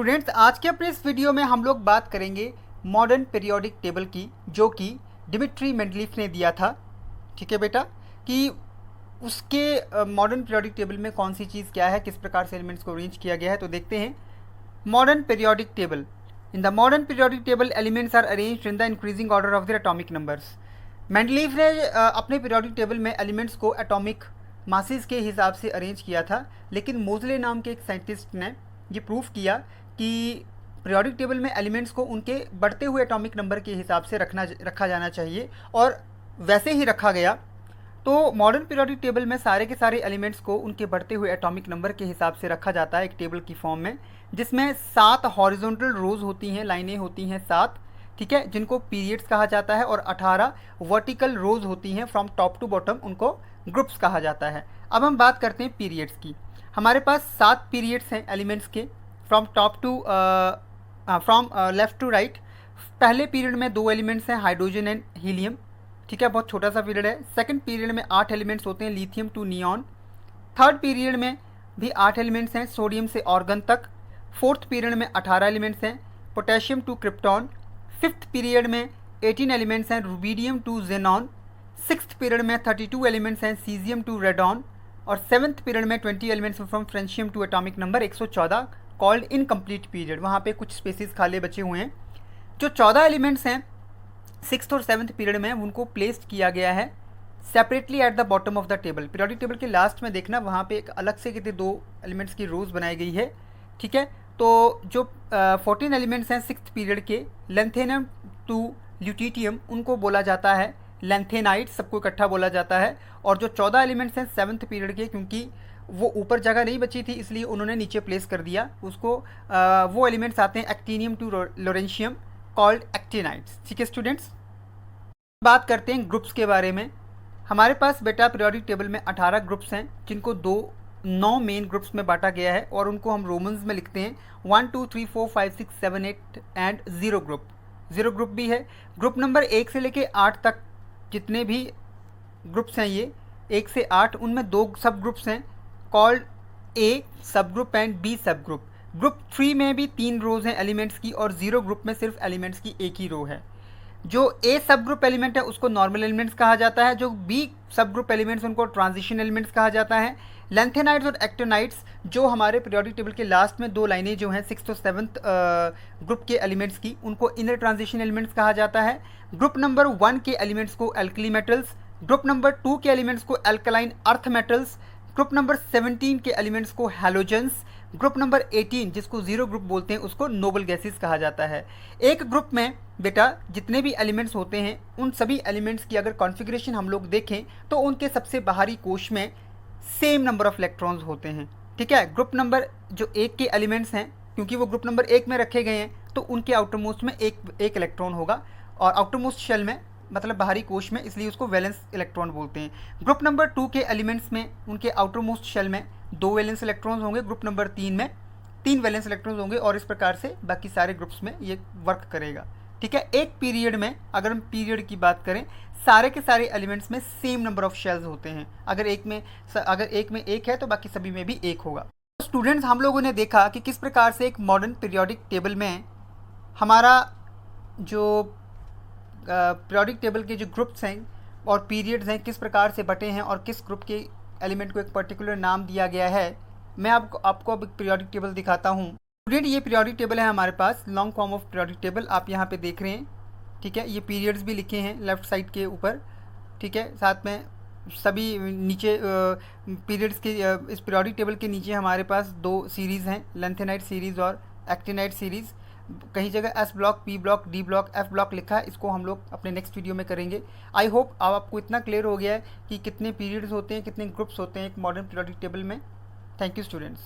Students, आज के अपने इस वीडियो में हम लोग बात करेंगे मॉडर्न पीरियोडिक टेबल की, जो कि डिमिट्री मेंडलीफ ने दिया था। ठीक है बेटा, कि उसके मॉडर्न पीरियोडिक टेबल में कौन सी चीज़ क्या है, किस प्रकार से एलिमेंट्स को अरेंज किया गया है। तो देखते हैं modern periodic table. In the modern periodic table elements are arranged in the increasing order of their atomic numbers. Mendeleev ने अपने पीरियोडिक टेबल में एलिमेंट्स को एटॉमिक मासेस के हिसाब से अरेंज किया था, लेकिन मोजले नाम के एक साइंटिस्ट ने ये प्रूफ किया कि पीरियोडिक टेबल में एलिमेंट्स को उनके बढ़ते हुए एटॉमिक नंबर के हिसाब से रखा जाना चाहिए, और वैसे ही रखा गया। तो मॉडर्न पीरियोडिक टेबल में सारे के सारे एलिमेंट्स को उनके बढ़ते हुए एटॉमिक नंबर के हिसाब से रखा जाता है एक टेबल की फॉर्म में, जिसमें 7 हॉरिजॉन्टल रोज होती हैं, लाइनें होती हैं 7, ठीक है, जिनको पीरियड्स कहा जाता है, और 18 वर्टिकल रोज होती हैं फ्रॉम टॉप टू बॉटम, उनको ग्रुप्स कहा जाता है। अब हम बात करते हैं पीरियड्स की। हमारे पास 7 पीरियड्स हैं एलिमेंट्स के, from top to from left to right. पहले पीरियड में 2 एलिमेंट्स हैं, हाइड्रोजन एंड हीलियम, ठीक है, बहुत छोटा सा पीरियड है। सेकंड पीरियड में 8 एलिमेंट्स होते हैं, lithium to neon. Third period में भी 8 एलिमेंट्स हैं, सोडियम से ऑर्गन तक। फोर्थ पीरियड में 18 एलिमेंट्स हैं, potassium to krypton. Fifth period में 18 एलिमेंट्स हैं, rubidium to xenon. Sixth period में 32 एलिमेंट्स हैं, सीजियम टू रेडॉन। और सेवन्थ पीरियड में 20 elements from francium to atomic number 114, called incomplete period. वहाँ पे कुछ स्पेसिस खाली बचे हुए हैं। जो 14 एलिमेंट्स हैं सिक्स्थ और सेवन्थ पीरियड में, उनको प्लेस्ड किया गया है separately at the bottom of the table. Periodic table के लास्ट में देखना, वहाँ पे एक अलग से कितने 2 एलिमेंट्स की रोज बनाई गई है, ठीक है। तो जो 14 एलिमेंट्स हैं सिक्स्थ पीरियड के, लेंथेनम टू ल्यूटिटियम, उनको बोला जाता है लेंथेनाइट, सबको इकट्ठा बोला जाता है। और जो 14 एलिमेंट्स हैं सेवन्थ पीरियड के, क्योंकि वो ऊपर जगह नहीं बची थी, इसलिए उन्होंने नीचे प्लेस कर दिया उसको। वो एलिमेंट्स आते हैं एक्टिनियम टू लोरेंशियम, कॉल्ड एक्टिनाइट्स। ठीक है स्टूडेंट्स, बात करते हैं ग्रुप्स के बारे में। हमारे पास बेटा पीरियोडिक टेबल में 18 ग्रुप्स हैं, जिनको 9 मेन ग्रुप्स में बांटा गया है, और उनको हम रोमन्स में लिखते हैं 1 2 3 4 5 6 7 8 एंड 0 ग्रुप। 0 ग्रुप भी है। ग्रुप नंबर 1 से लेके 8 तक जितने भी ग्रुप्स हैं, ये 1 से 8, उनमें 2 सब ग्रुप्स हैं, कॉल्ड ए सब ग्रुप एंड बी सब ग्रुप। ग्रुप 3 में भी 3 रोज हैं एलिमेंट्स की, और 0 ग्रुप में सिर्फ एलिमेंट्स की एक ही रो है। जो ए सब ग्रुप एलिमेंट है उसको नॉर्मल एलिमेंट्स कहा जाता है, जो बी सब ग्रुप एलिमेंट्स उनको ट्रांजिशन एलिमेंट्स कहा जाता है। लेंथेनाइट्स और एक्टिनाइट्स, जो हमारे पीरियोडिक टेबल के लास्ट में 2 लाइनें जो हैं सिक्स्थ और सेवन्थ ग्रुप के एलिमेंट्स की, उनको इनर ट्रांजिशन एलिमेंट्स कहा जाता है। ग्रुप नंबर 1 के एलिमेंट्स को एल्कली मेटल्स, ग्रुप नंबर 2 के एलिमेंट्स को alkaline earth metals, group number 17 के एलिमेंट्स को हैलोजेंस, ग्रुप नंबर 18 जिसको 0 ग्रुप बोलते हैं उसको नोबल गैसेस कहा जाता है। एक ग्रुप में बेटा जितने भी एलिमेंट्स होते हैं, उन सभी एलिमेंट्स की अगर कॉन्फ़िगरेशन हम लोग देखें तो उनके सबसे बाहरी कोश में सेम नंबर ऑफ इलेक्ट्रॉन्स होते हैं, ठीक है। ग्रुप नंबर जो 1 के एलिमेंट्स हैं, क्योंकि वो ग्रुप नंबर 1 में रखे गए हैं, तो उनके आउटर मोस्ट में एक इलेक्ट्रॉन होगा, और आउटर मोस्ट शेल में मतलब बाहरी कोश में, इसलिए उसको वैलेंस इलेक्ट्रॉन बोलते हैं। ग्रुप नंबर 2 के एलिमेंट्स में उनके आउटर मोस्ट शेल में 2 वैलेंस इलेक्ट्रॉन्स होंगे, ग्रुप नंबर 3 में 3 वैलेंस इलेक्ट्रॉन्स होंगे, और इस प्रकार से बाकी सारे ग्रुप्स में ये वर्क करेगा, ठीक है। एक पीरियड में, अगर हम पीरियड की बात करें, सारे के सारे एलिमेंट्स में सेम नंबर ऑफ शेल्स होते हैं। अगर एक में एक है तो बाकी सभी में भी 1 होगा। तो स्टूडेंट्स, हम लोगों ने देखा कि किस प्रकार से एक मॉडर्न पीरियोडिक टेबल में हमारा जो पीरियोडिक टेबल के जो ग्रुप्स हैं और पीरियड्स हैं, किस प्रकार से बटे हैं, और किस ग्रुप के एलिमेंट को एक पर्टिकुलर नाम दिया गया है। मैं आपको अब एक पीरियोडिक टेबल दिखाता हूँ। स्टूडेंट, ये पीरियोडिक टेबल है हमारे पास, long form of periodic table आप यहाँ पे देख रहे हैं, ठीक है। ये पीरियड्स भी लिखे हैं लेफ्ट साइड के ऊपर, ठीक है। साथ में सभी नीचे पीरियड्स के इस पीरियोडिक टेबल के नीचे हमारे पास 2 सीरीज़ हैं, लेंथेनाइट सीरीज़ और एक्टिनाइट सीरीज़। कहीं जगह S block, P block, D block, F block लिखा है, इसको हम लोग अपने नेक्स्ट वीडियो में करेंगे। आई होप अब आपको इतना क्लियर हो गया है कि कितने पीरियड्स होते हैं, कितने ग्रुप्स होते हैं एक मॉडर्न पीरियोडिक टेबल में। Thank you students.